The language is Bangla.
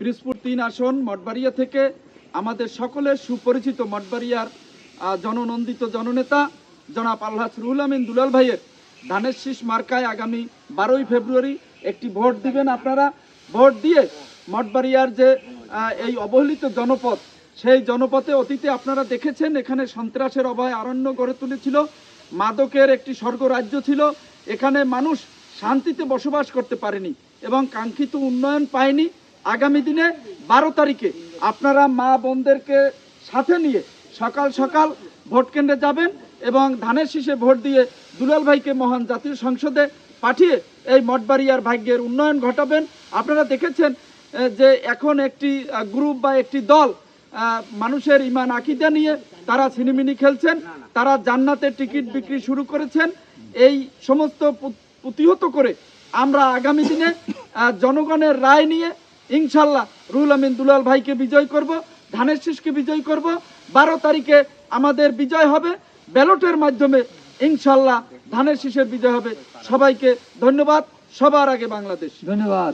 পিরোজপুর 3 আসন মঠবাড়িয়া থেকে আমাদের সকলের সুপরিচিত মঠবাড়িয়ার জননন্দিত জননেতা জনাব আলহাজ রুহুল আমিন দুলাল ভাইয়ের ধানের শীষ মার্কায় আগামী 12ই ফেব্রুয়ারি একটি ভোট দিবেন। আপনারা ভোট দিয়ে মঠবাড়িয়ার যে এই অবহেলিত জনপদ, সেই জনপথে অতীতে আপনারা দেখেছেন এখানে সন্ত্রাসের অভয় অরণ্য গড়ে তুলেছিল, মাদকের একটি স্বর্গরাজ্য ছিল। এখানে মানুষ শান্তিতে বসবাস করতে পারেনি এবং কাঙ্ক্ষিত উন্নয়ন পায়নি। আগামী দিনে 12 তারিখে আপনারা মা বোনদেরকে সাথে নিয়ে সকাল সকাল ভোট কেন্দ্রে যাবেন এবং ধানের শীষে ভোট দিয়ে দুলাল ভাইকে মহান জাতীয় সংসদে পাঠিয়ে এই মঠবাড়িয়ার ভাগ্যের উন্নয়ন ঘটাবেন। আপনারা দেখেছেন যে এখন একটি গ্রুপ বা একটি দল মানুষের ইমান আকিদা নিয়ে তারা ছিনিমিনি খেলছেন, তারা জান্নাতের টিকিট বিক্রি শুরু করেছেন। এই সমস্ত প্রতিহত করে আমরা আগামী দিনে জনগণের রায় নিয়ে ইনশাল্লাহ রুহুল আমিন দুলাল ভাইকে বিজয় করব, ধানের শীষকে বিজয় করব। 12 তারিখে আমাদের বিজয় হবে ব্যালটের মাধ্যমে, ইনশাল্লাহ ধানের শীষের বিজয় হবে। সবাইকে ধন্যবাদ। সবার আগে বাংলাদেশ। ধন্যবাদ।